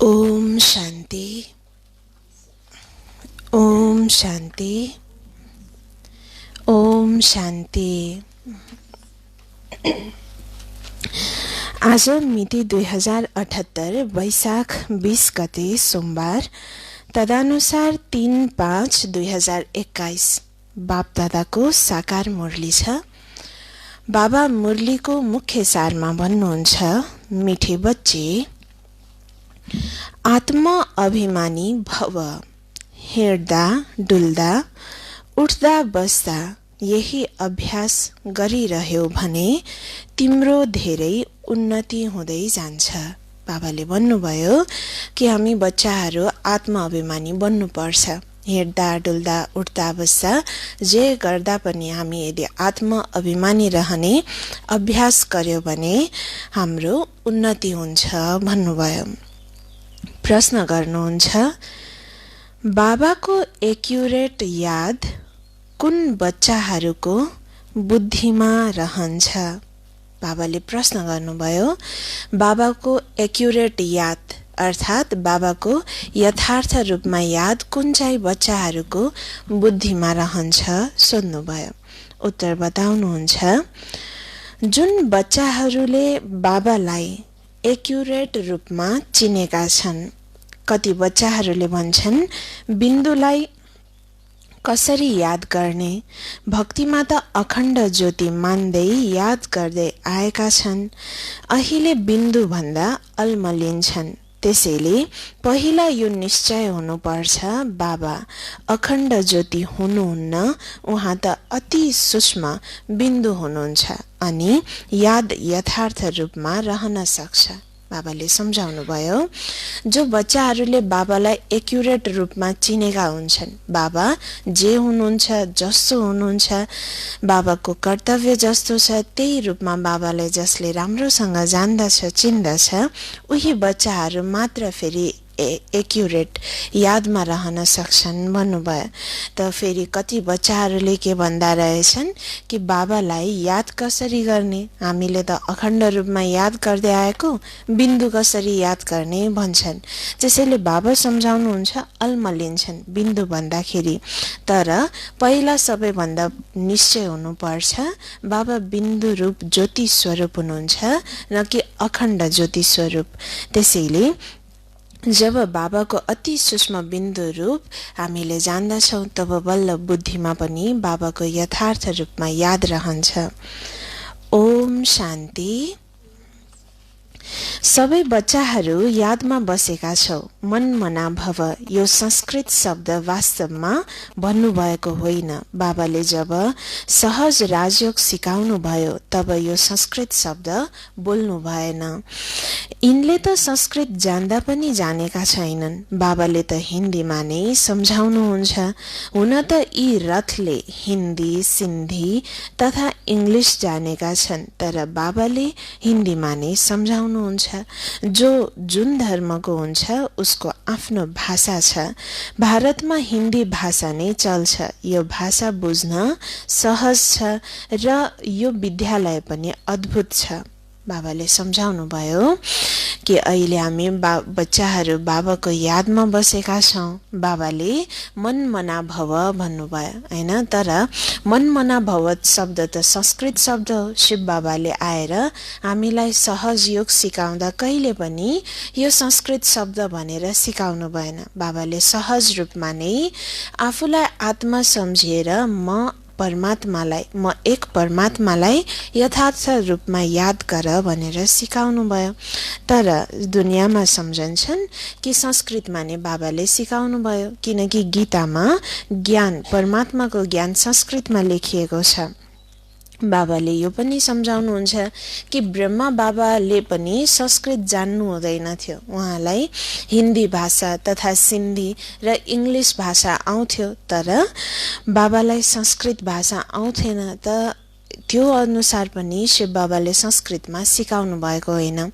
ओम शान्ति। ओम शान्ति। ओम शान्ति। आज मिति 2078 वैशाख 20 गते सोमबार, तदनुसार 3/5/2021 बापदादाको साकार मुरली छ। बाबा मुरलीको मुख्य सारमा भन्नुहुन्छ, मिठे बच्चे, आत्म अभिमानी भव। हिँड्दा डुल्दा उठ्दा बस्दा यही अभ्यास गरिरह्यो भने तिम्रो धेरै उन्नति हुँदै जान्छ। बाबाले भन्नुभयो कि हामी बच्चाहरू आत्म अभिमानी बन्नुपर्छ। हिँड्दा डुल्दा उठ्दा बस्दा जे गर्दा पनि हामी यदि आत्म अभिमानी रहने अभ्यास गर्यो भने हाम्रो उन्नति हुन्छ भन्नुभयो। प्रश्न गर्नुहुन्छ, बाबाको एक्युरेट याद कुन बच्चाहरूको बुद्धिमा रहन्छ? बाबाले प्रश्न गर्नुभयो, बाबाको एक्युरेट याद अर्थात् बाबाको यथार्थ रूपमा याद कुन चाहिँ बच्चाहरूको बुद्धिमा रहन्छ सोध्नुभयो। उत्तर बताउनुहुन्छ, जुन बच्चाहरूले बाबालाई एक्युरेट रूपमा चिनेका छन्। कति बच्चाहरूले भन्छन्, बिन्दुलाई कसरी याद गर्ने? भक्तिमा त अखण्ड ज्योति मान्दै याद गर्दै आएका छन्, अहिले बिन्दु भन्दा अल्मलिन्छन्। त्यसैले पहिला यो निश्चय हुनुपर्छ, बाबा अखण्ड ज्योति हुनुहुन्न, उहाँ त अति सूक्ष्म बिन्दु हुनुहुन्छ अनि याद यथार्थ रूपमा रहन सक्छ। बाबाले सम्झाउनु भयो, जो बच्चाहरूले बाबालाई एक्युरेट रूपमा चिनेका हुन्छन्, बाबा जे हुनुहुन्छ, जस्तो हुनुहुन्छ, बाबाको कर्तव्य जस्तो छ त्यही रूपमा बाबाले जसले राम्रोसँग जान्दछ चिन्दछ, उही बच्चाहरू मात्र फेरि एक्युरेट यादमा रहन सक्छन् भन्नुभयो। त फेरि कति बच्चाहरूले के भन्दा रहेछन् कि बाबालाई याद कसरी गर्ने? हामीले त अखण्ड रूपमा याद गर्दै आएको, बिन्दु कसरी याद गर्ने भन्छन्। त्यसैले बाबा सम्झाउनुहुन्छ, अल्मलिन्छन् बिन्दु भन्दाखेरि। तर पहिला सबैभन्दा निश्चय हुनुपर्छ, बाबा बिन्दु रूप ज्योति स्वरूप हुनुहुन्छ, न कि अखण्ड ज्योति स्वरूप। त्यसैले जब बाबाको अति सूक्ष्म बिन्दु रूप हामीले जान्दछौँ, तब बल्ल बुद्धिमा पनि बाबाको यथार्थ रूपमा याद रहन्छ। ओम शान्ति। सबै बच्चाहरू यादमा बसेका छौ। मन मना भव यो संस्कृत शब्द वास्तवमा भन्नुभएको होइन। बाबाले जब सहज राजयोग सिकाउनु भयो तब यो संस्कृत शब्द बोल्नु भएन। यिनले त संस्कृत जान्दा पनि जानेका छैनन्। बाबाले त हिन्दीमा नै सम्झाउनुहुन्छ। हुन त यी रथले हिन्दी, सिन्धी तथा इङ्ग्लिस जानेका छन्, तर बाबाले हिन्दीमा नै सम्झाउनुहुन्छ। जो जुन धर्मको हुन्छ उसको आफ्नो भाषा छ। भारतमा हिन्दी भाषा नै चल्छ। यो भाषा बुझ्न सहज छ र यो विद्यालय पनि अद्भुत छ। बाबाले सम्झाउनु भयो कि अहिले हामी बच्चाहरू बाबाको यादमा बसेका छौँ। बाबाले मन मना भव भन्नुभयो होइन, तर मन मना भव शब्द त संस्कृत शब्द हो। शिव बाबाले आएर हामीलाई सहज योग सिकाउँदा कहिले पनि यो संस्कृत शब्द भनेर सिकाउनु भएन। बाबाले सहज रूपमा नै आफूलाई आत्मा सम्झिएर म एक परमात्मालाई यथार्थ रूपमा याद गर भनेर सिकाउनु भयो। तर दुनियाँमा सम्झन्छन् कि संस्कृतमा नै बाबाले सिकाउनु भयो, किनकि गीतामा ज्ञान, परमात्माको ज्ञान संस्कृतमा लेखिएको छ। बाबाले यो पनि सम्झाउनुहुन्छ कि ब्रह्मा बाबाले पनि संस्कृत जान्नु हुँदैन थियो। उहाँलाई हिन्दी भाषा तथा सिन्धी र इङ्ग्लिस भाषा आउँथ्यो, तर बाबालाई संस्कृत भाषा आउँथेन। त त्यो अनुसार पनि शिव बाबाले संस्कृतमा सिकाउनु भएको होइन।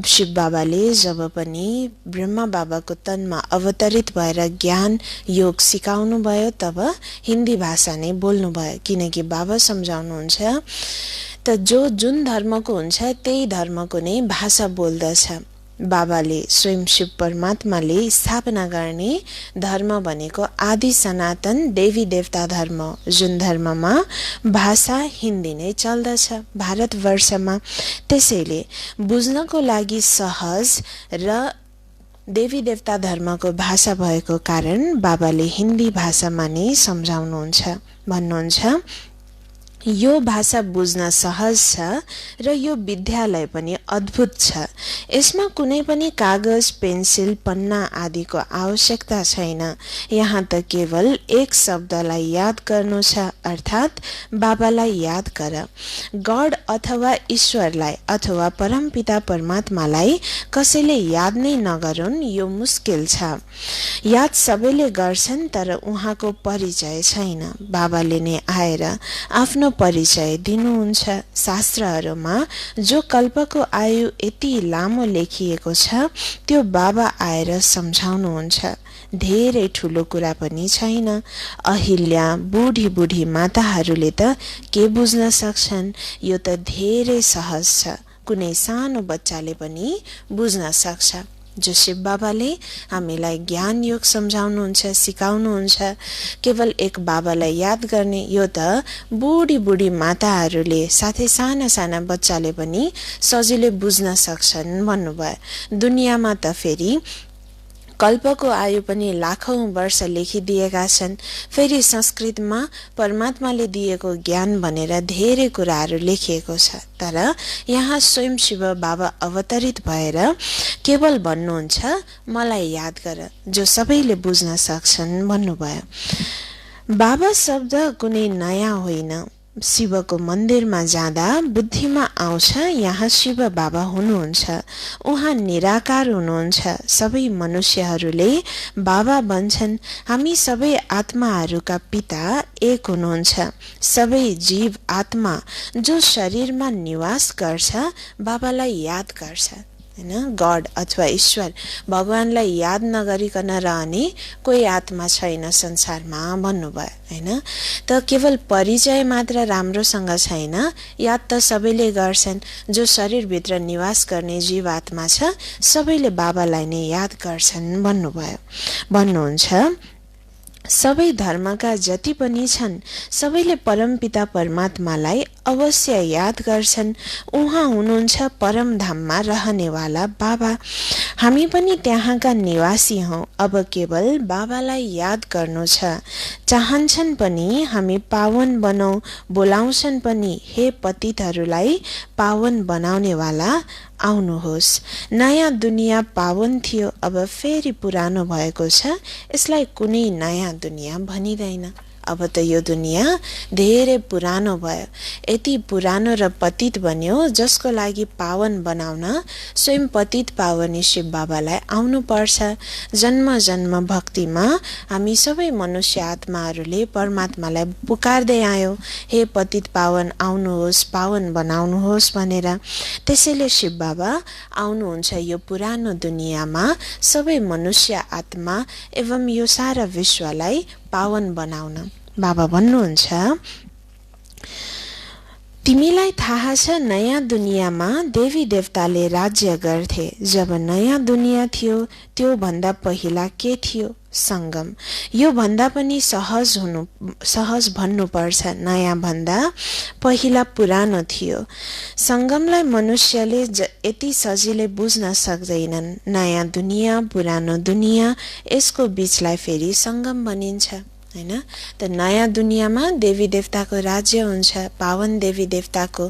शिव बाबाले जब पनि ब्रह्मा बाबाको तनमा अवतरित भएर ज्ञान योग सिकाउनु भयो, तब हिन्दी भाषा नै बोल्नु भयो, किनकि बाबा सम्झाउनुहुन्छ त जो जुन धर्मको हुन्छ त्यही धर्मको नै भाषा बोल्दछ। बाबाले स्वयं शिव परमात्माले स्थापना गर्ने धर्म भनेको आदि सनातन देवी देवता धर्म, जुन धर्ममा भाषा हिन्दी नै चल्दछ भारतवर्षमा। त्यसैले बुझ्नको लागि सहज र देवी देवता धर्मको भाषा भएको कारण बाबाले हिन्दी भाषामा नै सम्झाउनुहुन्छ। भन्नुहुन्छ यो भाषा बुझ्न सहज छ र यो विद्यालय पनि अद्भुत छ। यसमा कुनै पनि कागज, पेन्सिल, पन्ना आदिको आवश्यकता छैन। यहाँ त केवल एक शब्दलाई याद गर्नु छ, अर्थात् बाबालाई याद गर। गड अथवा ईश्वरलाई अथवा परमपिता परमात्मालाई कसैले याद नै नगरून्, यो मुस्किल छ। याद सबैले गर्छन्, तर उहाँको परिचय छैन। बाबाले नै आएर आफ्नो परिचय दिनुहुन्छ। शास्त्रहरूमा जो कल्पको आयु यति लामो लेखिएको छ, त्यो बाबा आएर सम्झाउनुहुन्छ। धेरै ठुलो कुरा पनि छैन। अहिल्या बुढी बुढी माताहरूले त के बुझ्न सक्छन्? यो त धेरै सहज छ, कुनै सानो बच्चाले पनि बुझ्न सक्छ। जो शिव बाबाले हामीलाई ज्ञान योग सम्झाउनुहुन्छ, सिकाउनुहुन्छ। केवल एक बाबालाई याद गर्ने, यो त बुढी बुढी माताहरूले साथै साना साना बच्चाले पनि सजिलै बुझ्न सक्छन् भन्नुभयो। दुनियाँमा त फेरि कल्पको आयु पनि लाखौं वर्ष लेखिदिएका छन्। फेरि संस्कृतमा परमात्माले दिएको ज्ञान भनेर धेरै कुराहरू लेखिएको छ। तर यहाँ स्वयं शिव बाबा अवतरित भएर केवल भन्नुहुन्छ मलाई याद गर, जो सबैले बुझ्न सक्छन् भन्नुभयो। बाबा शब्द कुनै नयाँ होइन। शिवको मन्दिरमा जाँदा बुद्धिमा आउँछ यहाँ शिव बाबा हुनुहुन्छ। उहाँ निराकार हुनुहुन्छ। सबै मनुष्यहरूले बाबा भन्छन्। हामी सबै आत्माहरूका पिता एक हुनुहुन्छ। सबै जीव आत्मा जो शरीरमा निवास गर्छ बाबालाई याद गर्छ, हैन? गड अथवा ईश्वर भगवानलाई याद नगरिकन रहने कोही आत्मा छैन संसारमा भन्नुभयो, हैन? त केवल परिचय मात्र राम्रोसँग छैन, याद त सबैले गर्छन्। जो शरीरभित्र निवास गर्ने जीव आत्मा छ सबैले बाबालाई नै याद गर्छन् भन्नुभयो। भन्नुहुन्छ सबै धर्मका जति पनि छन् सबैले परमपिता परमात्मालाई अवश्य याद गर्छन्। उहाँ हुनुहुन्छ परमधाममा रहनेवाला बाबा। हामी पनि त्यहाँका निवासी हौं। अब केवल बाबालाई याद गर्नु छ। चाहन्छन् पनि हामी पावन बनौं, बोलाउँछन् पनि हे पतितहरूलाई पावन बनाउनेवाला आउनुहोस्। नयाँ दुनियाँ पावन थियो, अब फेरि पुरानो भएको छ। यसलाई कुनै नयाँ दुनियाँ भनिँदैन। अब त यो दुनियाँ धेरै पुरानो भयो। यति पुरानो र पतित बन्यो, जसको लागि पावन बनाउन स्वयं पतित पावनी शिव बाबालाई आउनु पर्छ। जन्म जन्म भक्तिमा हामी सबै मनुष्य आत्माहरूले परमात्मालाई पुकार्दै आयौं, हे पतित पावन आउनुहोस्, पावन बनाउनुहोस् भनेर। त्यसैले शिव बाबा आउनुहुन्छ यो पुरानो दुनियाँमा सबै मनुष्य आत्मा एवं यो सारा विश्वलाई पावन बनाउन। बाबा भन्नुहुन्छ तिमीलाई थाहा छ नयाँ दुनियाँमा देवी देवताले राज्य गर्थे। जब नयाँ दुनियाँ थियो त्यो भन्दा पहिला के थियो? संगम। यो भन्दा पनि सहज भन्नुपर्छ। नयाँ भन्दा पहिला पुरानो थियो। संगमलाई मनुष्यले यति सजिलै बुझ्न सक्दैनन्। नयाँ दुनियाँ, पुरानो दुनियाँ, यसको बीचलाई फेरि संगम भनिन्छ, हैन? त नयाँ दुनियाँमा देवी देवताको राज्य हुन्छ, पावन देवी देवताको।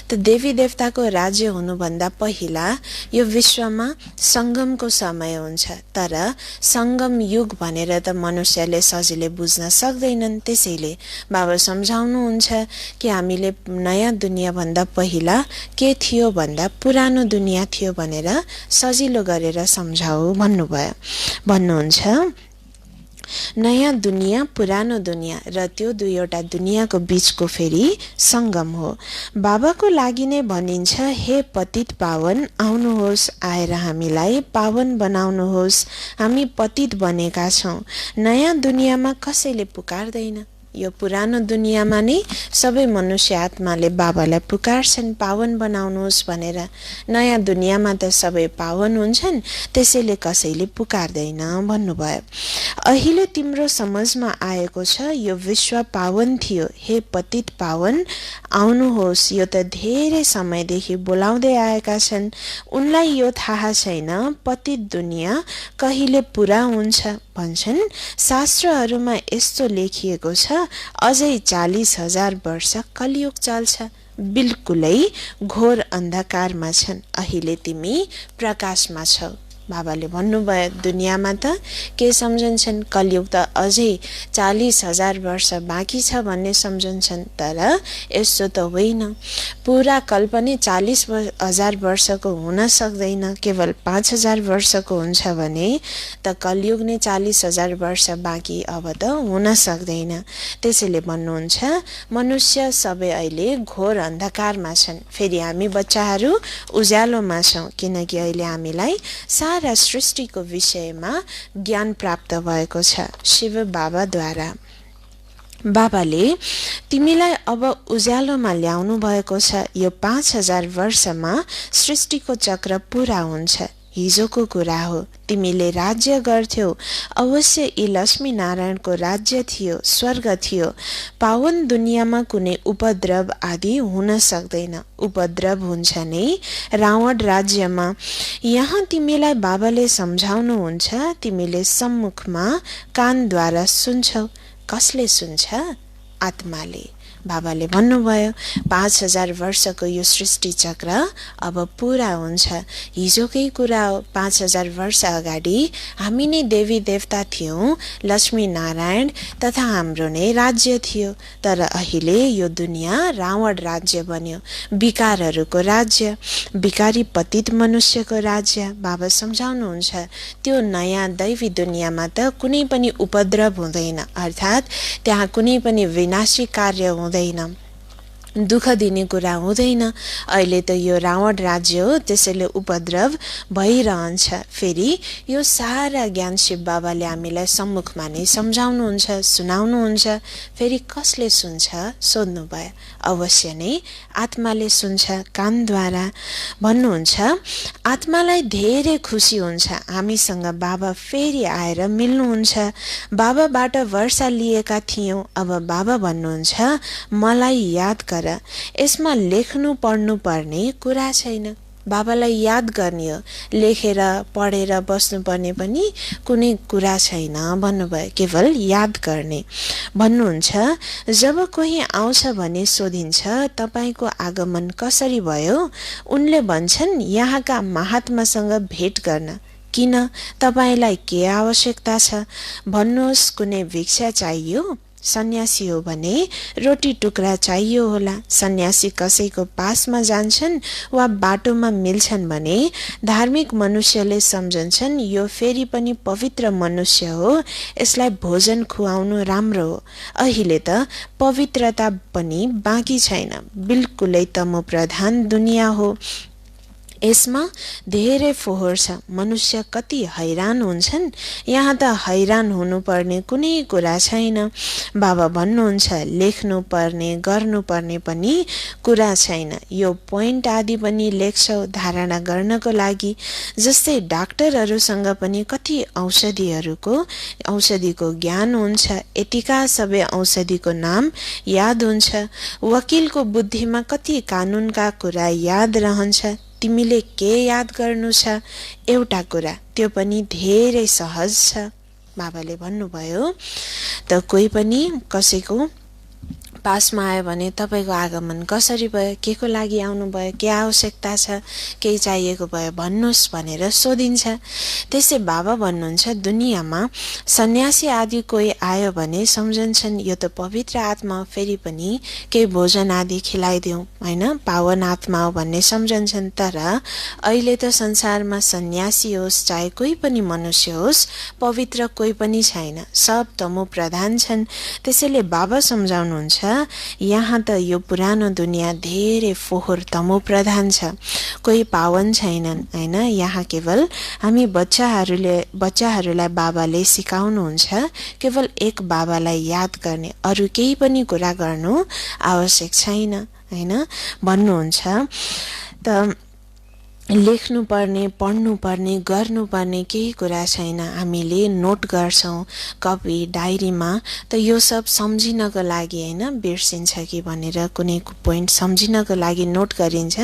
त देवी देवताको राज्य हुनुभन्दा पहिला यो विश्वमा संगमको समय हुन्छ। तर संगम युग भनेर त मनुष्यले सजिलै बुझ्न सक्दैनन्। त्यसैले बाबा सम्झाउनुहुन्छ कि हामीले नयाँ दुनियाँ भन्दा पहिला के थियो भन्दा पुरानो दुनियाँ थियो भनेर सजिलो गरेर सम्झाऊ भन्नुभयो। भन्नुहुन्छ नयाँ दुनियाँ, पुरानो दुनियाँ र त्यो दुईवटा दुनियाँको बीचको फेरि संगम हो। बाबाको लागि नै भनिन्छ हे पतित पावन आउनुहोस्, आएर हामीलाई पावन बनाउनुहोस्। हामी पतित बनेका छौं। नयाँ दुनियाँमा कसैले पुकार्दैन। यो पुरानो दुनियाँमा नै सबै मनुष्य आत्माले बाबालाई पुकार्छन् पावन बनाउनुहोस् भनेर। नयाँ दुनियाँमा त सबै पावन हुन्छन्, त्यसैले कसैले पुकार्दैन भन्नुभयो। अहिले तिम्रो समझमा आएको छ यो विश्व पावन थियो, हे पतित पावन आउनुहोस्। यो त धेरै समयदेखि बोलाउँदै आएका छन्, उनलाई यो थाहा छैन पतित दुनियाँ कहिले पुरा हुन्छ भन्छन्। शास्त्रहरूमा यस्तो लेखिएको छ, अझै 40,000 वर्ष कलियुग चल्छ। बिल्कुलै घोर अन्धकारमा छन्, अहिले तिमी प्रकाशमा छौ। बाबाले भन्नुभयो दुनियाँमा त के सम्झन्छन्, कलियुग त अझै 40,000 वर्ष बाँकी छ भन्ने सम्झन्छन्, तर यस्तो त होइन। पुरा कल्प नै 40,000 वर्षको हुन सक्दैन, केवल 5,000 वर्षको हुन्छ भने त कलियुग नै 40,000 वर्ष बाँकी अब त हुन सक्दैन। त्यसैले भन्नुहुन्छ मनुष्य सबै अहिले घोर अन्धकारमा छन्, फेरि हामी बच्चाहरू उज्यालोमा छौँ, किनकि अहिले हामीलाई सारा सृष्टिको विषयमा ज्ञान प्राप्त भएको छ शिव बाबाद्वारा। बाबाले तिमीलाई अब उज्यालोमा ल्याउनु भएको छ। यो 5,000 वर्षमा सृष्टिको चक्र पूरा हुन्छ। हिजोको कुरा हो, तिमीले राज्य गर्थ्यौ, अवश्य यी लक्ष्मी नारायणको राज्य थियो, स्वर्ग थियो। पावन दुनियाँमा कुनै उपद्रव आदि हुन सक्दैन, उपद्रव हुन्छ नै रावण राज्यमा। यहाँ तिमीलाई बाबाले सम्झाउनुहुन्छ, तिमीले सम्मुखमा कानद्वारा सुन्छौ। कसले सुन्छ? आत्माले। बाबाले भन्नुभयो 5,000 वर्षको यो सृष्टि चक्र अब पूरा हुन्छ। हिजोकै कुरा हो, 5,000 वर्ष अगाडि हामी नै देवी देवता थियौँ, लक्ष्मी नारायण तथा हाम्रो नै राज्य थियो। तर अहिले यो दुनियाँ रावण राज्य बन्यो, विकारहरूको राज्य, विकारी पतित मनुष्यको राज्य। बाबा सम्झाउनुहुन्छ त्यो नयाँ दैवी दुनियाँमा त कुनै पनि उपद्रव हुँदैन, अर्थात् त्यहाँ कुनै पनि विनाशी कार्य हुँदैन, दुःख दिने कुरा हुँदैन। अहिले त यो रावण राज्य हो, त्यसैले उपद्रव भइरहन्छ। फेरि यो सारा ज्ञान शिव बाबाले हामीलाई सम्मुखमा नै सम्झाउनुहुन्छ, सुनाउनुहुन्छ। फेरि कसले सुन्छ सोध्नुभयो। अवश्य नै आत्माले सुन्छ, कानद्वारा। भन्नुहुन्छ आत्मालाई धेरै खुसी हुन्छ, हामीसँग बाबा फेरि आएर मिल्नुहुन्छ। बाबाबाट वर्षा लिएका थियौँ, अब बाबा भन्नुहुन्छ मलाई याद गर। यसमा लेख्नु पढ्नु पर्ने कुरा छैन, बाबालाई याद गर्ने हो, लेखेर पढेर बस्नुपर्ने पनि कुनै कुरा छैन भन्नुभयो, केवल याद गर्ने। भन्नुहुन्छ जब कोही आउँछ भने सोधिन्छ तपाईँको आगमन कसरी भयो, उनले भन्छन् यहाँका महात्मासँग भेट गर्न। किन? तपाईँलाई के आवश्यकता छ? भन्नुहोस् कुनै भिक्षा चाहियो? सन्यासी हो भने रोटी टुक्रा चाहियो होला। सन्यासी कसैको पासमा जान्छन् वा बाटोमा मिल्छन् भने धार्मिक मनुष्यले सम्झन्छन् यो फेरि पनि पवित्र मनुष्य हो, यसलाई भोजन खुवाउनु राम्रो हो। अहिले त पवित्रता पनि बाँकी छैन, बिल्कुलै तमो प्रधान दुनियाँ हो। यसमा धेरै फोहोर छ, मनुष्य कति हैरान हुन्छन्। यहाँ त हैरान हुनुपर्ने कुनै कुरा छैन। बाबा भन्नुहुन्छ लेख्नु पर्ने गर्नुपर्ने पनि कुरा छैन। यो पोइन्ट आदि पनि लेख्छौ धारणा गर्नको लागि। जस्तै डाक्टरहरूसँग पनि कति औषधिको ज्ञान हुन्छ, यतिका सबै औषधिको नाम याद हुन्छ। वकिलको बुद्धिमा कति कानुनका कुरा याद रहन्छ। तिमीले के याद गर्नु छ? एउटा कुरा, त्यो पनि धेरै सहज छ। बाबाले भन्नुभयो त कोही पनि कसैको पासमा आयो भने तपाईँको आगमन कसरी भयो, के को लागि आउनुभयो, के आवश्यकता छ, केही चाहिएको भयो भन्नुहोस् भनेर सोधिन्छ। त्यसै बाबा भन्नुहुन्छ दुनियाँमा सन्यासी आदि कोही आयो भने सम्झन्छन् यो त पवित्र आत्मा हो, फेरि पनि केही भोजन आदि खिलाइदिउँ, होइन, पावन आत्मा हो भन्ने सम्झन्छन्। तर अहिले त संसारमा सन्यासी होस् चाहे कोही पनि मनुष्य होस्, पवित्र कोही पनि छैन, सब तमो प्रधान छन्। त्यसैले बाबा सम्झाउनुहुन्छ यहाँ त यो पुरानो दुनियाँ धेरै फोहोर तमो प्रधान छ, कोही पावन छैनन् हैन। यहाँ केवल हामी बच्चाहरूलाई बाबाले सिकाउनुहुन्छ केवल एक बाबालाई याद गर्ने, अरू केही पनि कुरा गर्नु आवश्यक छैन हैन भन्नुहुन्छ। त लेख्नु पर्ने, पढ्नु पर्ने, गर्नु पर्ने केही कुरा छैन। हामीले नोट गर्छौं कपी डायरीमा, त यो सब सम्झिनको लागि हैन, बिर्सिन्छ कि भनेर कुनै पोइन्ट सम्झिनको लागि नोट गरिन्छ,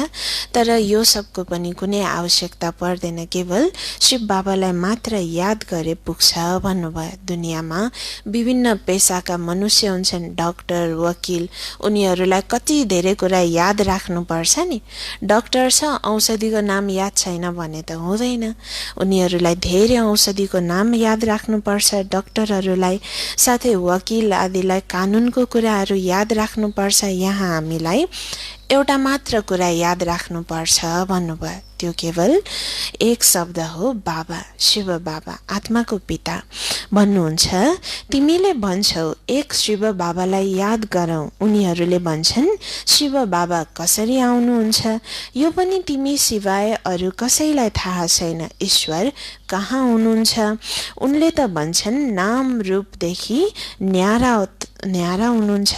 तर यो सबको पनि कुनै आवश्यकता पर्दैन, केवल शिव बाबालाई मात्र याद गरे पुग्छ भन्नुभयो। दुनियाँमा विभिन्न पेसाका मनुष्य हुन्छन्, डाक्टर, वकिल, उनीहरूलाई कति धेरै कुरा याद राख्नुपर्छ नि। डाक्टर छ, औषधिको नाम याद छैन भने त हुँदैन, उनीहरूलाई धेरै औषधिको नाम याद राख्नुपर्छ डाक्टरहरूलाई। साथै वकिल आदिलाई कानुनको कुराहरू याद राख्नुपर्छ। यहाँ हामीलाई एउटा मात्र कुरा याद राख्नुपर्छ भन्नुभयो, त्यो केवल एक शब्द हो, बाबा, शिव बाबा, आत्माको पिता भन्नुहुन्छ। तिमीले भन्छौ एक शिव बाबालाई याद गरौ, उनीहरूले भन्छन् शिव बाबा कसरी आउनुहुन्छ, यो पनि तिमी सिवाय अरू कसैलाई थाहा छैन, ईश्वर कहाँ हुनुहुन्छ। उनले त भन्छन् नाम रूपदेखि न्यारा हुनुहुन्छ,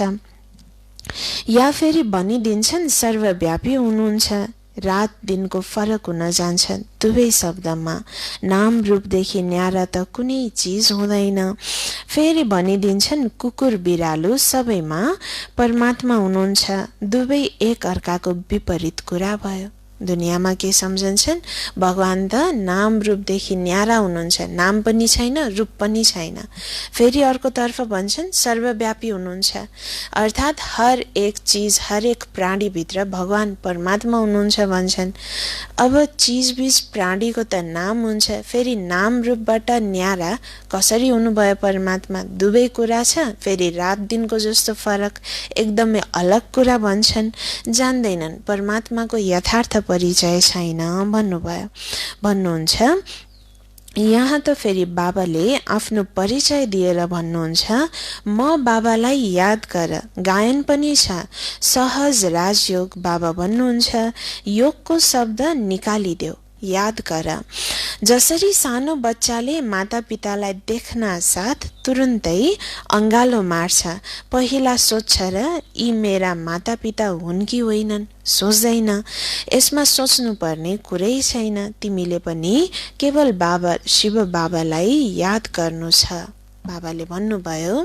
या फेरि भनिदिन्छन् सर्वव्यापी हुनुहुन्छ। रात दिनको फरक हुन जान्छ दुवै शब्दमा। नाम रूपदेखि न्यारा त कुनै चिज हुँदैन। फेरि भनिदिन्छन् कुकुर बिरालु सबैमा परमात्मा हुनुहुन्छ। दुवै एक अर्काको विपरीत कुरा भयो। दुनियाँमा के सम्झन्छन्, भगवान त नाम रूपदेखि न्यारा हुनुहुन्छ, नाम पनि छैन, रूप पनि छैन। फेरि अर्कोतर्फ भन्छन् सर्वव्यापी हुनुहुन्छ, अर्थात् हर एक चिज, हर एक प्राणीभित्र भगवान परमात्मा हुनुहुन्छ भन्छन्। अब चिजबीज प्राणीको त नाम हुन्छ, फेरि नाम रूपबाट न्यारा कसरी हुनुभयो परमात्मा? दुवै कुरा छ। फेरि रात दिनको जस्तो फरक, एकदमै अलग कुरा भन्छन्, जान्दैनन् परमात्माको यथार्थ परिचय छैन भन्नुहुन्छ। यहाँ त फेरि बाबाले आफ्नो परिचय दिएर भन्नुहुन्छ, म बाबालाई याद गर। गायन पनि छ, सहज राजयोग बाबा भन्नुहुन्छ, योगको शब्द निकालिदेऊ, याद गर। जसरी सानो बच्चाले माता पितालाई देख्न साथ तुरुन्तै अंगालो मार्छ, पहिला सोच्छ र यी मेरा माता पिता हुन् कि होइनन्, सोच्दैन। यसमा सोच्नु पर्ने कुरै छैन। तिमीले पनि केवल बाबा शिव बाबालाई याद गर्नु छ। बाबाले भन्नुभयो,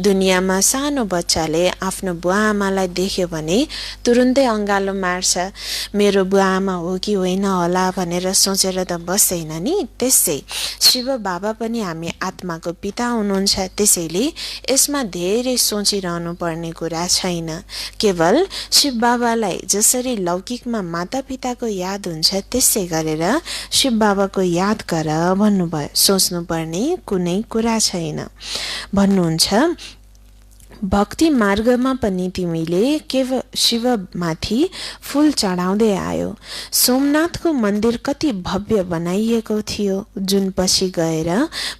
दुनियाँमा सानो बच्चाले आफ्नो बुवा आमालाई देख्यो भने तुरुन्तै अंगालो मार्छ, मेरो बुवा आमा हो कि होइन होला भनेर सोचेर त बस्दैन नि। त्यसै शिव बाबा पनि हामी आत्माको पिता हुनुहुन्छ, त्यसैले यसमा धेरै सोचिरहनु पर्ने कुरा छैन। केवल शिव बाबालाई जसरी लौकिकमा माता पिताको याद हुन्छ त्यसै गरेर शिव बाबाको याद गर भन्नुभयो। सोच्नु पर्ने कुनै कुरा छैन भन्नुहुन्छ। भक्ति मार्गमा पनि तिमीले केवल शिव माथि फूल चढाउँदै आयो। सोमनाथको मन्दिर कति भव्य बनाइएको थियो, जुन पछि गएर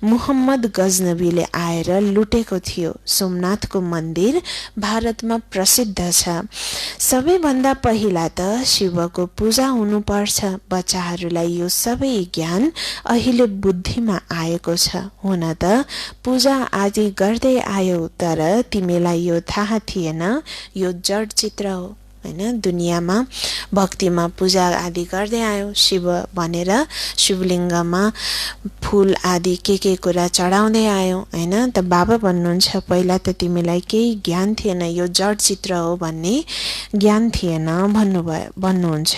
मुहम्मद गजनबीले आएर लुटेको थियो। सोमनाथको मन्दिर भारतमा प्रसिद्ध छ। सबैभन्दा पहिला त शिवको पूजा हुनुपर्छ। बच्चाहरूलाई यो सबै ज्ञान अहिले बुद्धिमा आएको छ। हुन त पूजा आदि गर्दै आयो, तर तिमीलाई यो थाहा थिएन यो जड चित्र हो हैन। दुनियाँमा भक्तिमा पूजा आदि गर्दै आयो, शिव भनेर शिवलिङ्गमा फूल आदि के कुरा चढाउँदै आयो हैन। त बाबा भन्नुहुन्छ, पहिला त तिमीलाई केही ज्ञान थिएन, यो जड चित्र हो भन्ने ज्ञान थिएन भन्नुहुन्छ।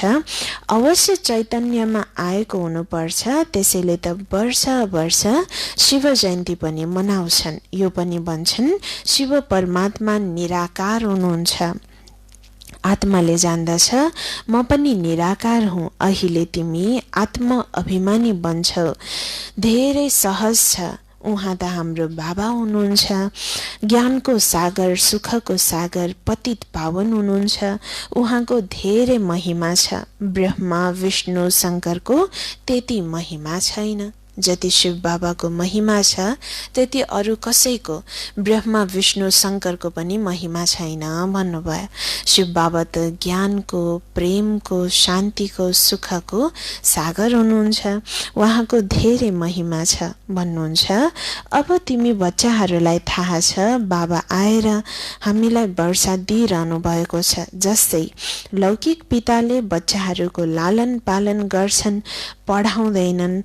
अवश्य चैतन्यमा आएको हुनुपर्छ, त्यसैले त वर्ष शिव जयन्ती पनि मनाउँछन्। यो पनि भन्छन् शिव परमात्मा निराकार हुनुहुन्छ। आत्माले जान्दछ म पनि निराकार हुँ। अहिले तिमी आत्म अभिमानी बन्छौ, धेरै सहज छ। उहाँ त हाम्रो बाबा हुनुहुन्छ, ज्ञानको सागर, सुखको सागर, पतित पावन हुनुहुन्छ। उहाँको धेरै महिमा छ। ब्रह्मा विष्णु शङ्करको त्यति महिमा छैन। जति शिव बाबाको महिमा छ त्यति अरू कसैको ब्रह्मा विष्णु शङ्करको पनि महिमा छैन भन्नुभयो। शिव बाबा त ज्ञानको, प्रेमको, शान्तिको, सुखको सागर हुनुहुन्छ। उहाँको धेरै महिमा छ भन्नुहुन्छ। अब तिमी बच्चाहरूलाई थाहा छ बाबा आएर हामीलाई वर्षा दिइरहनु भएको छ। जस्तै लौकिक पिताले बच्चाहरूको लालन पालन गर्छन्, पढाउँदैनन्,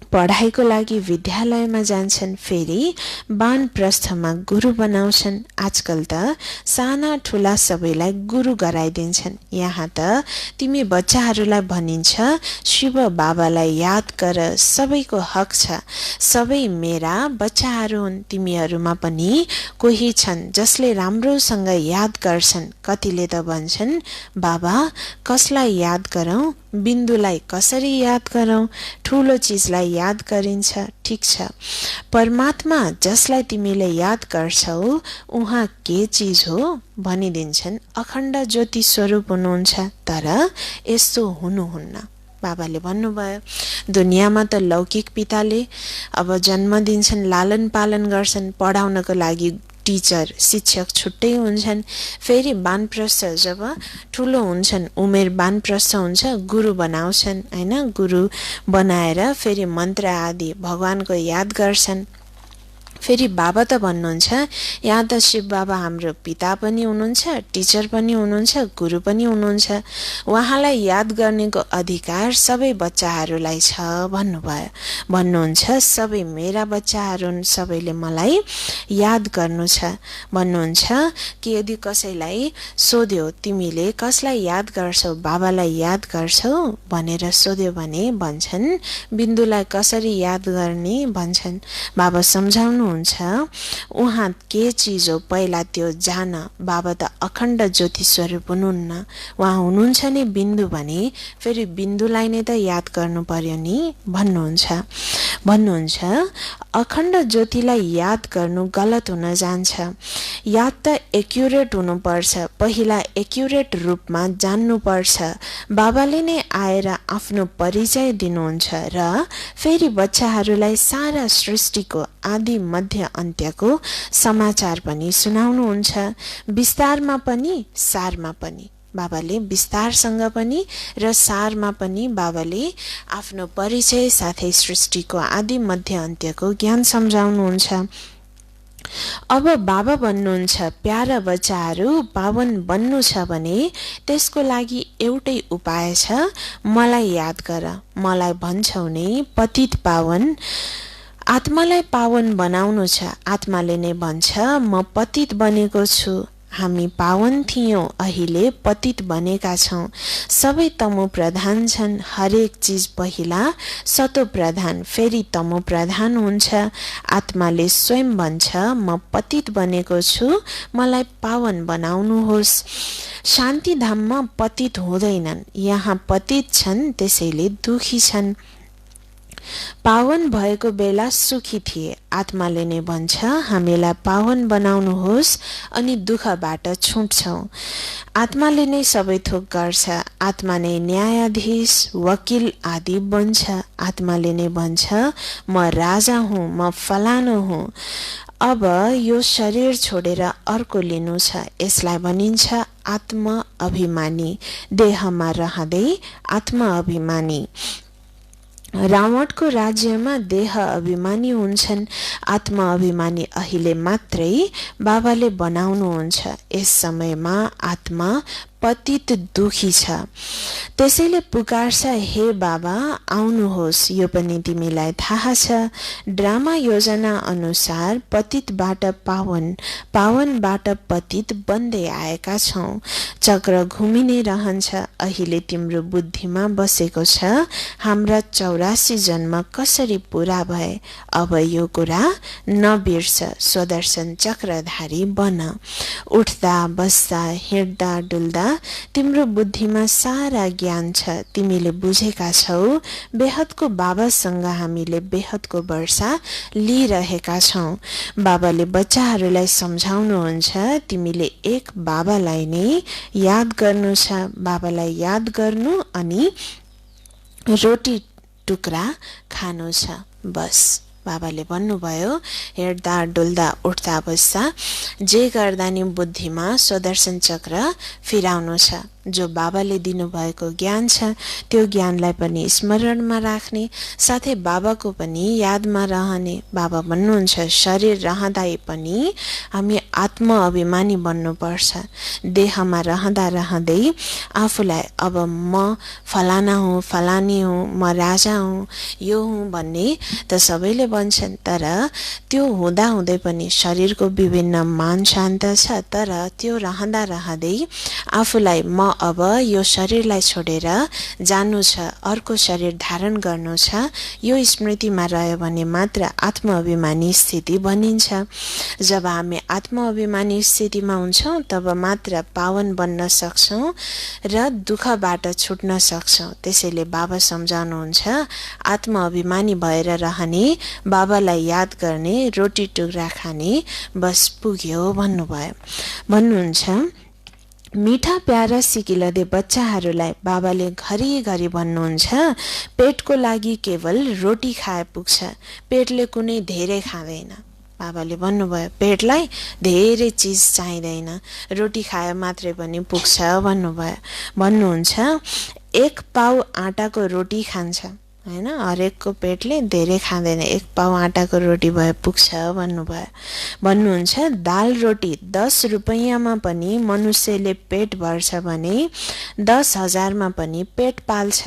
पढाइको लागि विद्यालयमा जान्छन्, फेरि वानप्रस्थमा गुरु बनाउँछन्। आजकल त साना ठुला सबैलाई गुरु गराइदिन्छन्। यहाँ त तिमी बच्चाहरूलाई भनिन्छ शिव बाबालाई याद गर, सबैको हक छ, सबै मेरा बच्चाहरू हुन्। तिमीहरूमा पनि कोही छन् जसले राम्रोसँग याद गर्छन्। कतिले त भन्छन् बाबा कसलाई याद गरौँ, बिन्दुलाई कसरी याद गरौँ, ठुलो चिजलाई याद गरिन्छ। ठिक छ, परमात्मा जसलाई तिमीले याद गर्छौ उहाँ के चिज हो भनिदिन्छन्। अखण्ड ज्योति स्वरूप हुनुहुन्छ, तर यस्तो हुनुहुन्न। बाबाले भन्नुभयो दुनियाँमा त लौकिक पिताले अब जन्म दिन्छन्, लालन पालन गर्छन्, पढाउनको लागि टिचर शिक्षक छुट्टै हुन्छन्। फेरि वानप्रस्थ जब ठुलो हुन्छन्, उमेर वानप्रस्थ हुन्छ, गुरु बनाउँछन् हैन। गुरु बनाएर फेरि मन्त्र आदि भगवानको याद गर्छन्। फेरि बाबा त भन्नुहुन्छ यहाँ त शिव बाबा हाम्रो पिता पनि हुनुहुन्छ, टिचर पनि हुनुहुन्छ, गुरु पनि हुनुहुन्छ। उहाँलाई याद गर्नेको अधिकार सबै बच्चाहरूलाई छ भन्नुभयो। भन्नुहुन्छ सबै मेरा बच्चाहरू हुन्, सबैले मलाई याद गर्नु छ भन्नुहुन्छ। कि यदि कसैलाई सोध्यो तिमीले कसलाई याद गर्छौ, बाबालाई याद गर्छौ भनेर सोध्यो भने भन्छन् बिन्दुलाई कसरी याद गर्ने भन्छन्। बाबा सम्झाउनु हुन्छ उहाँ के चिज हो पहिला त्यो जान। बाबा त अखण्ड ज्योति स्वरूप हुनुहुन्न, उहाँ हुनुहुन्छ नि बिन्दु भने फेरि बिन्दुलाई नै त याद गर्नु पर्यो नि भन्नुहुन्छ। अखण्ड ज्योतिलाई याद गर्नु गलत हुन जान्छ। याद त एक्युरेट हुनुपर्छ, पहिला एक्युरेट रूपमा जान्नुपर्छ। बाबाले नै आएर आफ्नो परिचय दिनुहुन्छ र फेरि बच्चाहरूलाई सारा सृष्टिको आदि मध्य अन्त्यको समाचार पनि सुनाउनुहुन्छ। विस्तारमा पनि सारमा पनि बाबाले, विस्तारसँग पनि र सारमा पनि बाबाले आफ्नो परिचय साथै सृष्टिको आदि मध्य अन्त्यको ज्ञान सम्झाउनुहुन्छ। अब बाबा भन्नुहुन्छ प्यारा बच्चाहरू पावन बन्नु छ भने त्यसको लागि एउटै उपाय छ, मलाई याद गर। मलाई भन्छौ नि पतित पावन, आत्मालाई पावन बनाउनु छ। आत्माले नै भन्छ म पतित बनेको छु। हामी पावन थियौं, अहिले पतित बनेका छौं। सबै तमो प्रधान छन्, हरेक चिज पहिला सतो प्रधान फेरि तमो प्रधान हुन्छ। आत्माले स्वयं भन्छ म पतित बनेको छु, मलाई पावन बनाउनुहोस्। शान्ति धाममा पतित हुँदैनन्, यहाँ पतित छन् त्यसैले दुखी छन्। पावन भएको बेला सुखी थिए। आत्माले नै भन्छ हामीलाई पावन बनाउनुहोस् अनि दुःखबाट छुट्छौं। आत्माले नै सबै थोक गर्छ। आत्मा नै न्यायाधीश, वकिल आदि बन्छ। आत्माले नै भन्छ म राजा हुँ, म फलानु हुँ। अब यो शरीर छोडेर अर्को लिनु छ, यसलाई भनिन्छ आत्म अभिमानी। देहमा रहँदै आत्म अभिमानी। रावणको राज्यमा देह अभिमानी हुन्छन्, आत्मा अभिमानी अहिले मात्रै बाबाले बनाउनुहुन्छ। यस समयमा आत्मा पतित दुखी छ, त्यसैले पुकार्छ हे बाबा आउनुहोस्। यो पनि तिमीलाई थाहा छ, ड्रामा योजना अनुसार पतितबाट पावन, पावनबाट पतित बन्दै आएका छौं। चक्र घुमि नै रहन्छ। अहिले तिम्रो बुद्धिमा बसेको छ हाम्रा 84 जन्म कसरी पूरा भए। अब यो कुरा नबिर्स, स्वदर्शन चक्रधारी बन। उठ्दा बस्दा हिँड्दा डुल्दा तिम्रो बुद्धिमा सारा ज्ञान छ, तिमीले बुझेका छौ। बेहदको बाबासँग हामीले बेहदको वर्षा लिइरहेका छौं। बाबाले बच्चाहरूलाई सम्झाउनुहुन्छ तिमीले एक बाबालाई नै याद गर्नु छ। बाबालाई याद गर्नु अनि रोटी टुक्रा खानु छ बस। बाबाले भन्नुभयो, हेर्दा डुल्दा उठ्दा बस्दा जे गर्दा नि बुद्धिमा स्वदर्शन चक्र फिराउनु छ। जो बाबाले दिनुभएको ज्ञान छ त्यो ज्ञानलाई पनि स्मरणमा राख्ने, साथै बाबाको पनि यादमा रहने। बाबा भन्नुहुन्छ शरीर रहँदै पनि हामी आत्म अभिमानी बन्नुपर्छ। देहमा रहँदा रहँदै आफूलाई अब म फलाना हुँ, फलानी हुँ, म राजा हुँ, यो हुँ भन्ने त सबैले भन्छन्, तर त्यो हुँदा हुँदै पनि शरीरको विभिन्न मान शान्त छ। तर त्यो रहँदा रहँदै आफूलाई म अब यो शरीरलाई छोडेर जानु छ, अर्को शरीर धारण गर्नु छ, यो स्मृतिमा रह्यो भने मात्र आत्मअभिमानी स्थिति बनिन्छ। जब हामी आत्मअभिमानी स्थितिमा हुन्छौँ तब मात्र पावन बन्न सक्छौँ र दुःखबाट छुट्न सक्छौँ। त्यसैले बाबा सम्झाउनुहुन्छ आत्मअभिमानी भएर रहने, बाबालाई याद गर्ने, रोटी टुक्रा खाने, बस पुग्यो भन्नुभयो। भन्नुहुन्छ मीठा प्यारा सिकिलदे बच्चाहरूलाई बाबाले घरिघरि भन्नुहुन्छ पेटको लागि केवल रोटी खाए पुग्छ, पेटले कुनै धेरै खाँदैन। बाबाले भन्नुभयो पेटलाई धेरै चिज चाहिँदैन, रोटी खाए मात्रै पनि पुग्छ भन्नुभयो। भन्नुहुन्छ 1 पाउ आटाको रोटी खान्छ हैन, हरेकको पेटले धेरै खाँदैन, 1 पाउ आटाको रोटी भए पुग्छ भन्नुभयो। भन्नुहुन्छ दाल रोटी 10 रुपैयाँमा पनि मनुष्यले पेट भर्छ भने 10,000मा पनि पेट पाल्छ।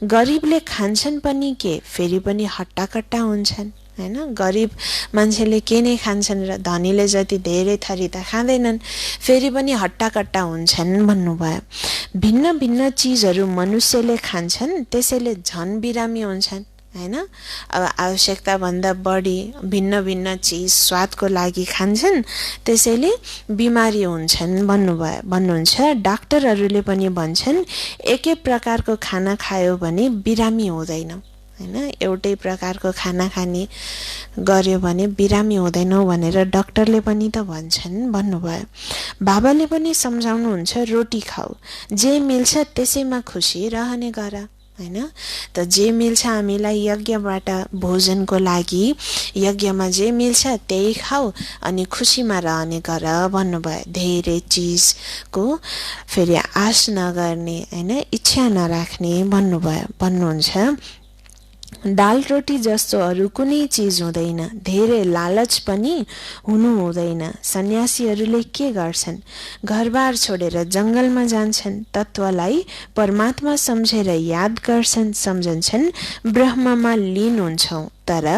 गरिबले खान्छन् पनि के, फेरि पनि हट्टाकट्टा हुन्छन् हैन। गरिब मान्छेले के नै खान्छन् र धनीले जति धेरै थरी त खाँदैनन्, फेरि पनि हट्टाकट्टा हुन्छन् भन्नुभयो। भिन्न भिन्न चिजहरू मनुष्यले खान्छन्, त्यसैले झन बिरामी हुन्छन् हैन। अब आवश्यकता भन्दा बढी भिन्न भिन्न चिज स्वादको लागि खान्छन्, त्यसैले बिमारी हुन्छन् भन्नुभयो। भन्नुहुन्छ डाक्टरहरूले पनि भन्छन् एकै प्रकारको खाना खायो भने बिरामी हुँदैन हैन, एउटै प्रकारको खाना खाने गर्यो भने बिरामी हुँदैनौ भनेर डाक्टरले पनि त भन्छन् भन्नुभयो। बाबाले पनि सम्झाउनुहुन्छ रोटी खाऊ, जे मिल्छ त्यसैमा खुसी रहने गर हैन। त जे मिल्छ हामीलाई यज्ञबाट भोजनको लागि, यज्ञमा जे मिल्छ त्यही खाऊ अनि खुसीमा रहने गर भन्नुभयो। धेरै चिजको फेरि आश नगर्ने हैन, इच्छा नराख्ने भन्नुभयो। भन्नुहुन्छ दाल रोटी जस्तो अरू कुनै चिज हुँदैन, धेरै लालच पनि हुनु हुँदैन। सन्यासीहरूले के गर्छन्, घरबार छोडेर जंगलमा जान्छन्, तत्त्वलाई परमात्मा सम्झेर याद गर्छन्, सम्झन्छन् ब्रह्ममा लीन हुन्छौं। तर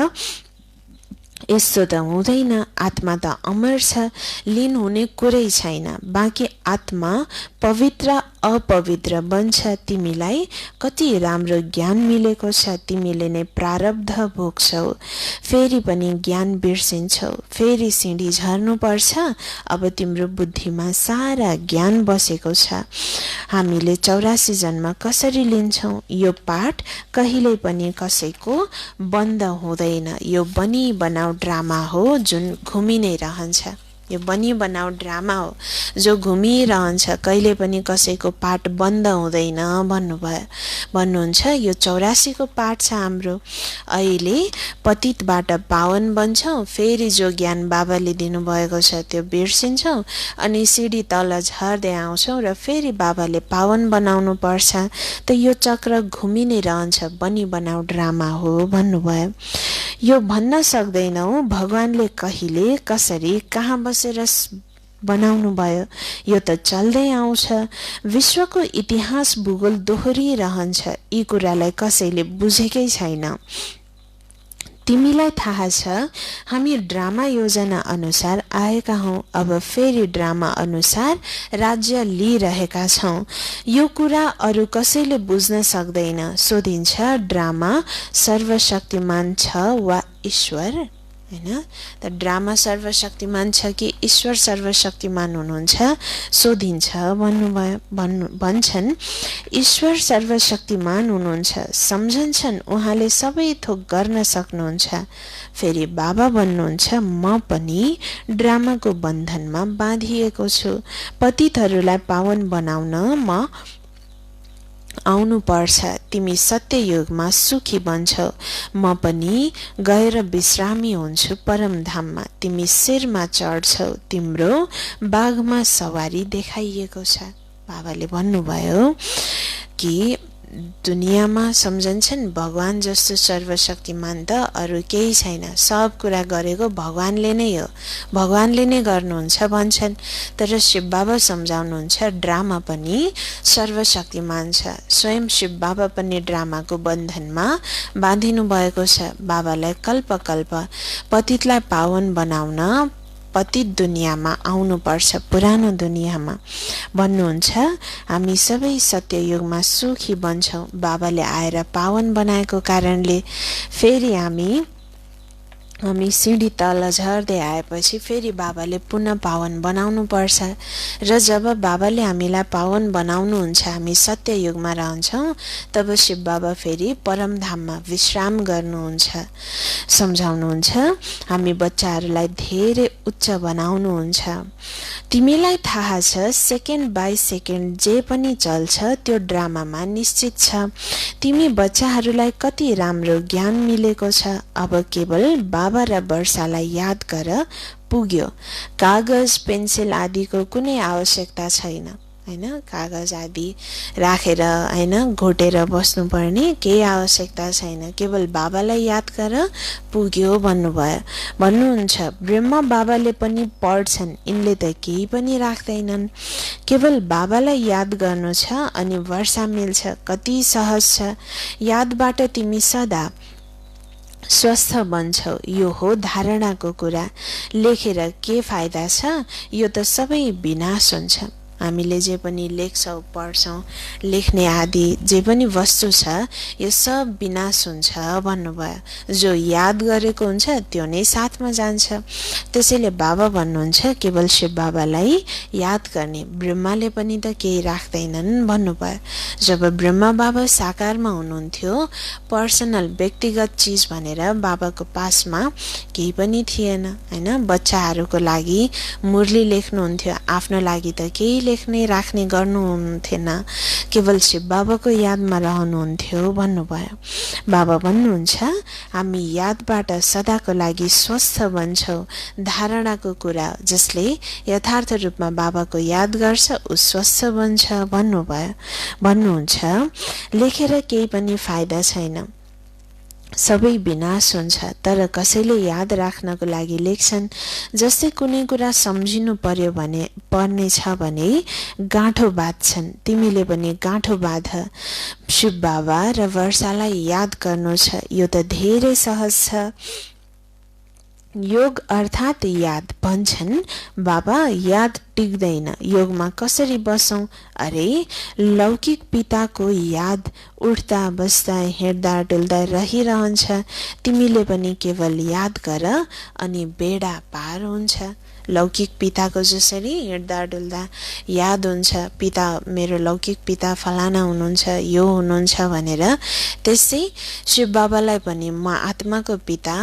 यस्तो त हुँदैन, आत्मा त अमर छ, लीन हुने कुरै छैन। बाँकी आत्मा पवित्र अपवित्र बन्छ। तिमीलाई कति राम्रो ज्ञान मिलेको छ, तिमीले नै प्रारब्ध भोग्छौ, फेरि पनि ज्ञान बिर्सिन्छौ, फेरि सिँढी झर्नु पर्छ। अब तिम्रो बुद्धिमा सारा ज्ञान बसेको छ। हामीले 84 जन्म कसरी लिन्छौं, यो पाठ कहिल्यै पनि कसैको बन्द हुँदैन। यो बनी बनाऊ ड्रामा हो जुन घुमि नै रहन्छ। यो बनी बनाऊ ड्रामा हो जो घुमिरहन्छ, कहिले पनि कसैको पाठ बन्द हुँदैन भन्नुभयो। भन्नुहुन्छ यो 84 को पाठ छ हाम्रो। अहिले पतितबाट पावन बन्छौं, फेरि जो ज्ञान बाबाले दिनुभएको छ त्यो बिर्सिन्छौं अनि सिडी तल झर्दै आउँछौं र फेरि बाबाले पावन बनाउनु पर्छ। त यो चक्र घुमि नै रहन्छ, बनी बनाऊ ड्रामा हो भन्नुभयो। यो भन्न सक्दैनौ भगवानले कहिले कसरी कहाँ बसेर बनाउनु भयो, यो त चल्दै आउँछ। विश्वको इतिहास भूगोल दोहोरिरहन्छ, यी कुरालाई कसैले बुझेकै छैन। तिमीलाई थाहा छ हामी ड्रामा योजना अनुसार आएका हौं, अब फेरि ड्रामा अनुसार राज्य लिइरहेका छौं। यो कुरा अरू कसैले बुझ्न सक्दैन। सोधिन्छ ड्रामा सर्वशक्तिमान छ वा ईश्वर हैन। त ड्रामा सर्वशक्तिमान छ कि ईश्वर सर्वशक्तिमान हुनुहुन्छ सोधिन्छ भन्नुभयो। भन्छन् ईश्वर सर्वशक्तिमान हुनुहुन्छ, सम्झन्छन् उहाँले सबै थोक गर्न सक्नुहुन्छ। फेरि बाबा भन्नुहुन्छ म पनि ड्रामाको बन्धनमा बाँधिएको छु। पतितहरूलाई पावन बनाउन म आउनु पर्छ, तिमी सत्य युगमा सुखी बन्छौ, म पनि गएर विश्रामी हुन्छु परमधाममा, तिमी शिरमा चढ्छौ, तिम्रो बाघमा सवारी देखाइएको छ। बाबाले भन्नुभयो कि दुनियाँमा सम्झन्छन् भगवान जस्तो सर्वशक्तिमान त अरू केही छैन, सब कुरा गरेको भगवानले नै हो, भगवानले नै गर्नुहुन्छ भन्छन्। तर शिव बाबा सम्झाउनुहुन्छ ड्रामा पनि सर्वशक्तिमान छ, स्वयं शिव बाबा पनि ड्रामाको बन्धनमा बाँधिनु भएको छ। बाबालाई कल्प कल्प पतितलाई पावन बनाउन पतित दुनियाँमा आउनुपर्छ, पुरानो दुनियाँमा। भन्नुहुन्छ हामी सबै सत्ययुगमा सुखी बन्छौँ, बाबाले आएर पावन बनाएको कारणले। फेरि हामी सिँढी तल झर्दै आएपछि फेरि बाबाले पुनः पावन बनाउनु पर्छ, र जब बाबाले हामीलाई पावन बनाउनुहुन्छ, हामी सत्य युगमा रहन्छौँ, तब शिव बाबा फेरि परमधाममा विश्राम गर्नुहुन्छ। सम्झाउनुहुन्छ हामी बच्चाहरूलाई धेरै उच्च बनाउनुहुन्छ। तिमीलाई थाहा छ सेकेन्ड बाई सेकेन्ड जे पनि चल्छ त्यो ड्रामामा निश्चित छ। तिमी बच्चाहरूलाई कति राम्रो ज्ञान मिलेको छ, अब केवल बाबा र वर्षालाई याद गर, पुग्यो। कागज पेन्सिल आदिको कुनै आवश्यकता छैन, हैन। कागज आदि राखेर हैन घोटेर बस्नुपर्ने केही आवश्यकता छैन, केवल बाबालाई याद गर, पुग्यो भन्नुभयो। भन्नुहुन्छ ब्रह्मा बाबाले पनि पढ्छन्, यिनले त केही पनि राख्दैनन्, केवल बाबालाई याद गर्नु छ अनि वर्षा मिल्छ। कति सहज छ, यादबाट तिमी सदा स्वस्थ बन्छौ। यो हो धारणाको कुरा। लेखेर के फाइदा छ, यो त सबै विनाश हुन्छ। हामीले जे पनि लेख्छौँ, पढ्छौँ, लेख्ने आदि जे पनि वस्तु छ, यो सब विनाश हुन्छ भन्नुभयो। जो याद गरेको हुन्छ त्यो नै साथमा जान्छ। त्यसैले बाबा भन्नुहुन्छ केवल शिव बाबालाई याद गर्ने, ब्रह्माले पनि त केही राख्दैनन् भन्नुभयो। जब ब्रह्मा बाबा साकारमा हुनुहुन्थ्यो, पर्सनल व्यक्तिगत चिज भनेर बाबाको पासमा केही पनि थिएन, हैन। बच्चाहरूको लागि मुरली लेख्नुहुन्थ्यो, आफ्नो लागि त केही लेख्ने राख्ने गर्नुहुन्थेन, केवल शिव बाबाको यादमा रहनुहुन्थ्यो भन्नुभयो। बाबा भन्नुहुन्छ हामी यादबाट सदाको लागि स्वस्थ बन्छौँ। धारणाको कुरा, जसले यथार्थ रूपमा बाबाको याद गर्छ ऊ स्वस्थ बन्छ भन्नुभयो। भन्नुहुन्छ लेखेर केही पनि फाइदा छैन, सबै विनाश हुन्छ। तर कसैले याद राख्नको लागि लेख्छन्। जस्तै कुनै कुरा सम्झिनु पर्नेछ भने गाँठो बाँध्छन्, तिमीले पनि गाँठो बाँध। शिव बाबा र वर्षालाई याद गर्नु छ, यो त धेरै सहज छ। योग अर्थात् याद। भन्छन् बाबा याद टिक्दैन, योगमा कसरी बसौं? अरे लौकिक पिताको याद उठ्दा बस्दा हिँड्दा डुल्दा रहिरहन्छ, तिमीले पनि केवल याद गर अनि बेडा पार हुन्छ। लौकिक पिताको जसरी हिँड्दा डुल्दा याद हुन्छ, पिता मेरो लौकिक पिता फलाना हुनुहुन्छ, यो हुनुहुन्छ भनेर, त्यसै शिव बाबालाई पनि म आत्माको पिता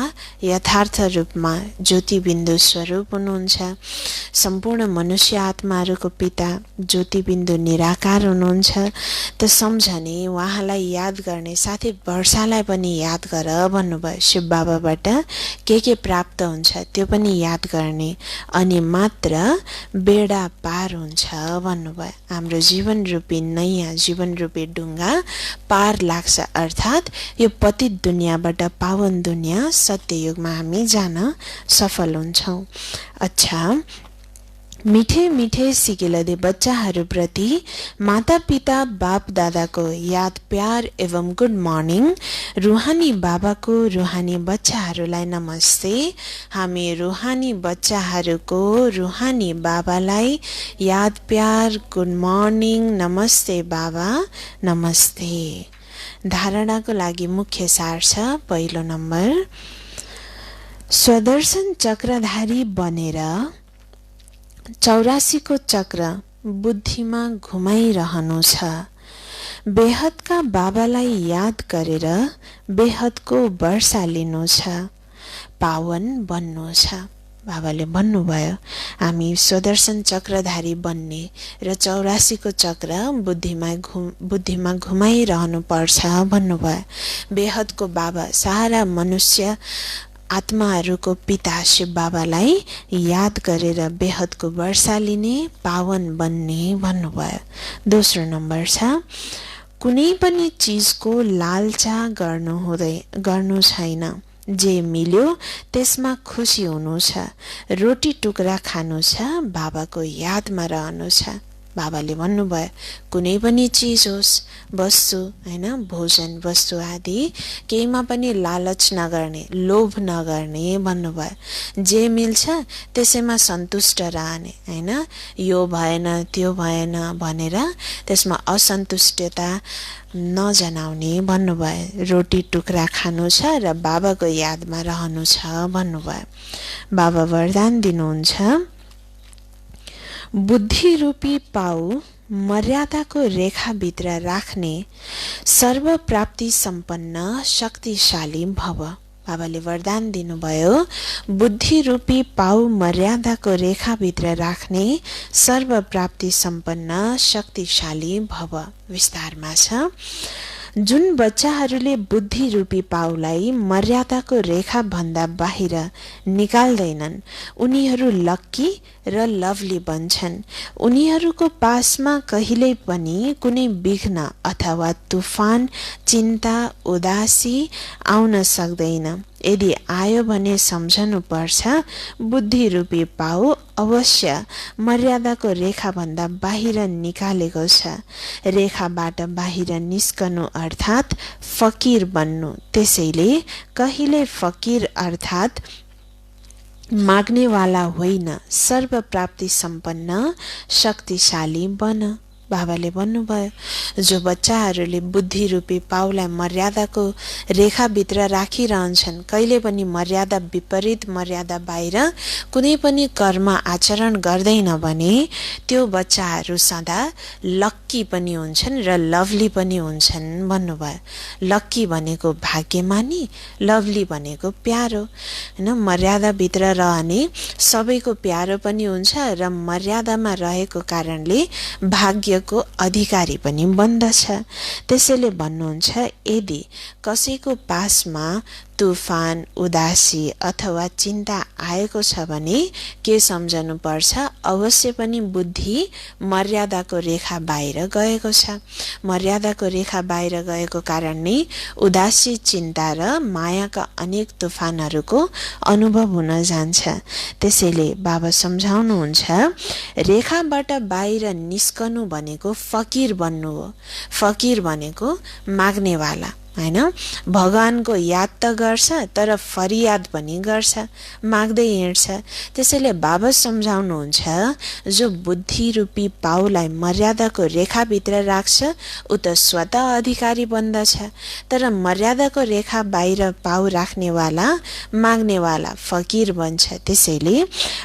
यथार्थ रूपमा ज्योति बिन्दु स्वरूप हुनुहुन्छ। सम्पूर्ण मनुष्य आत्माहरूको पिता ज्योति बिन्दु निराकार हुनुहुन्छ। त सम्झने, उहाँलाई याद गर्ने, साथै वर्षालाई पनि याद गर भन्नुभयो। शिव बाबाबाट के प्राप्त हुन्छ त्यो पनि याद गर्ने, अनि मात्र बेडा पार हुन्छ भन्नुभयो। हाम्रो जीवन रूपी नैया, जीवन रूपी ढुङ्गा पार लाग्छ, अर्थात् यो पतित दुनियाँबाट पावन दुनियाँ सत्ययुगमा हामी जान सफल हुन्छौँ। अच्छा, मिठे मिठे सिकिलदे बच्चाहरूप्रति माता पिता बाप दादाको याद प्यार एवं गुड मर्निङ। रुहानी बाबाको रुहानी बच्चाहरूलाई नमस्ते। हामी रुहानी बच्चाहरूको रुहानी बाबालाई याद प्यार गुड मर्निङ, नमस्ते बाबा, नमस्ते। धारणाको लागि मुख्य सार छ। पहिलो नम्बर, स्वदर्शन चक्रधारी बनेर 84 को चक्र बुद्धिमा घुमाइरहनु छ। बेहदका बाबालाई याद गरेर बेहदको वर्षा लिनु छ, पावन बन्नु छ। बाबाले भन्नुभयो हामी स्वदर्शन चक्रधारी बन्ने र 84 को चक्र बुद्धिमा घुमाइरहनु पर्छ भन्नुभयो। बेहदको बाबा सारा मनुष्य आत्माहरूको पिता शिव बाबालाई याद गरेर बेहदको वर्षा लिने पावन बन्ने भन्नुभयो। दोस्रो नम्बर छ कुनै पनि चीजको लालचा गर्नु छैन। जे मिल्यो त्यसमा खुसी हुनु छ। रोटी टुक्रा खानु छ, बाबाको यादमा रहनु छ। बाबाले भन्नुभयो कुनै पनि चीज होस्, वस्तु हैन, भोजन वस्तु आदि केहीमा पनि लालच नगर्ने, लोभ नगर्ने भन्नुभयो। जे मिल्छ त्यसैमा सन्तुष्ट रहने हैन, यो भएन त्यो भएन भनेर त्यसमा असन्तुष्टता नजनाउने भन्नुभयो। रोटी टुक्रा खानु छ र बाबाको यादमा रहनु छ भन्नुभयो। बाबा वरदान दिनुहुन्छ बुद्धि रूपी पाउ मर्यादाको रेखाभित्र राख्ने सर्वप्राप्ति सम्पन्न शक्तिशाली भव। बाबाले वरदान दिनुभयो बुद्धि रूपी पाउ मर्यादाको रेखाभित्र राख्ने सर्वप्राप्ति सम्पन्न शक्तिशाली भव। विस्तारमा छ जुन बच्चाहरूले बुद्धि रूपी पाउलाई मर्यादाको रेखा भन्दा बाहिर निकाल्दैनन् उनीहरू लक्की र लभली बन्छन्। उनीहरूको पासमा कहिल्यै पनि कुनै विघ्न अथवा तूफान, चिन्ता, उदासी आउन सक्दैन। यदि आयो भने सम्झनु पर्छ बुद्धि रूपी पाउ अवश्य मर्यादाको रेखा भन्दा बाहिर निकालेको छ। रेखाबाट बाहिर निस्कनु अर्थात् फकीर बन्नु। त्यसैले कहिले फकीर अर्थात् माग्नेवाला होइन, सर्वप्राप्ति सम्पन्न शक्तिशाली बन। बाबाले भन्नुभयो जो बच्चाहरूले बुद्धि रूपी पाउलाई मर्यादाको रेखाभित्र राखिरहन्छन्, कहिले पनि मर्यादा विपरीत, मर्यादा बाहिर कुनै पनि कर्म आचरण गर्दैन भने त्यो बच्चाहरू सदा लक्की पनि हुन्छन् र लभली पनि हुन्छन् भन्नुभयो। लक्की भनेको भाग्यमानी, लभली भनेको प्यारो हैन। मर्यादाभित्र रहने सबैको प्यारो पनि हुन्छ र मर्यादामा रहेको कारणले भाग्य को अधिकारी पनि बन्दछ। त्यसैले भन्नुहुन्छ यदि कसैको पासमा तूफान, उदासी अथवा चिन्ता आएको छ भने के सम्झनु पर्छ अवश्य पनि बुद्धि मर्यादाको रेखा बाहिर गएको छ। मर्यादाको रेखा बाहिर गएको कारण नै उदासी, चिन्ता र मायाका अनेक तूफानहरूको अनुभव हुन जान्छ। त्यसैले बाबा सम्झाउनुहुन्छ रेखाबाट बाहिर निस्कनु भनेको फकीर बन्नु हो। फकीर भनेको माग्नेवाला हैन। भगवानको याद त गर्छ तर फरियाद पनि गर्छ, माग्दै हिँड्छ। त्यसैले बाबा सम्झाउनुहुन्छ जो बुद्धि रूपी पाउलाई मर्यादाको रेखाभित्र राख्छ उ त स्वतः अधिकारी बन्दछ, तर मर्यादाको रेखा बाहिर पाउ राख्नेवाला, माग्नेवाला फकीर बन्छ। त्यसैले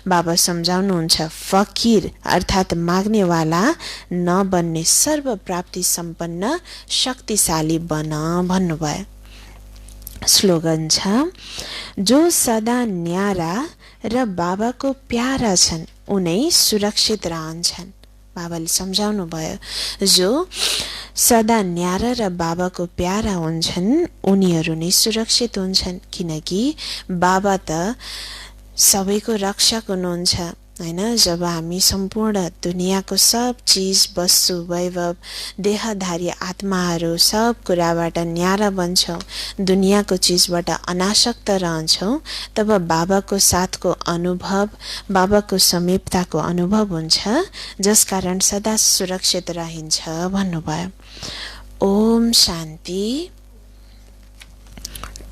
बाबा सम्झाउनुहुन्छ फकीर अर्थात् माग्नेवाला नबन्ने, सर्वप्राप्ति सम्पन्न शक्तिशाली बन भन्नुभयो। स्लोगन छ जो सदा न्यारा र बाबाको प्यारा छन् उनै सुरक्षित रहन्छन्। बाबाले सम्झाउनु भयो जो सदा न्यारा र बाबाको प्यारा हुन्छन् उनीहरू नै सुरक्षित हुन्छन्, किनकि बाबा त सबैको रक्षक हुनुहुन्छ हैन। जब हामी सम्पूर्ण दुनियाँको सब चीज, वस्तु, वैभव, देहधारी आत्माहरू सब कुराबाट न्यारा बन्छौँ, दुनियाँको चीजबाट अनासक्त रहन्छौँ, तब बाबाको साथको अनुभव, बाबाको समीपताको अनुभव हुन्छ, जसकारण सदा सुरक्षित रहन्छ भन्नुभयो। ओम शान्ति।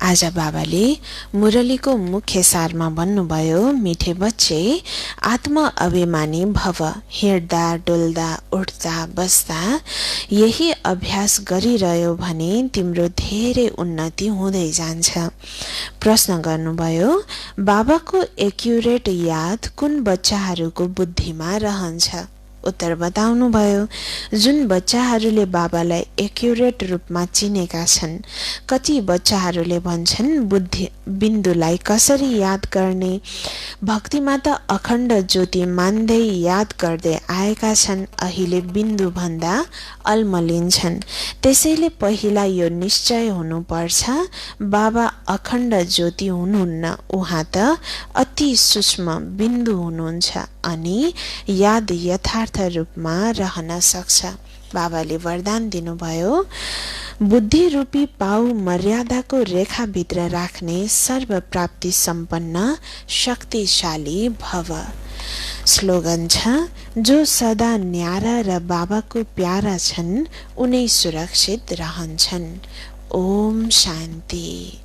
आज बाबाले मुरलीको मुख्य सारमा भन्नुभयो मिठे बच्चे आत्म अभिमानी भव। हिँड्दा डुल्दा उठ्दा बस्दा यही अभ्यास गरिरह्यो भने तिम्रो धेरै उन्नति हुँदै जान्छ। प्रश्न गर्नुभयो बाबाको एक्युरेट याद कुन बच्चाहरूको बुद्धिमा रहन्छ? उत्तर बताउनुभयो। जुन बच्चाहरूले बाबालाई एक्युरेट रूपमा चिनेका छन्। कति बच्चाहरूले भन्छन् बुद्धि बिन्दुलाई कसरी याद गर्ने? भक्तिमा त अखण्ड ज्योति मान्दै याद गर्दै आएका छन्, अहिले बिन्दु भन्दा अल्मलिन्छन्। त्यसैले पहिला यो निश्चय हुनुपर्छ, बाबा अखण्ड ज्योति हुनुहुन्न, उहाँ त अति सूक्ष्म बिन्दु हुनुहुन्छ अनि याद यथार्थ रूपमा रहन सक्छ। बाबाले वरदान दिनुभयो, बुद्धि रूपी पाउ मर्यादाको रेखाभित्र राख्ने सर्वप्राप्ति सम्पन्न शक्तिशाली भव। स्लोगन छ, जो सदा न्यारा र बाबाको प्यारा छन् उनै सुरक्षित रहन्छन्। ओम शान्ति।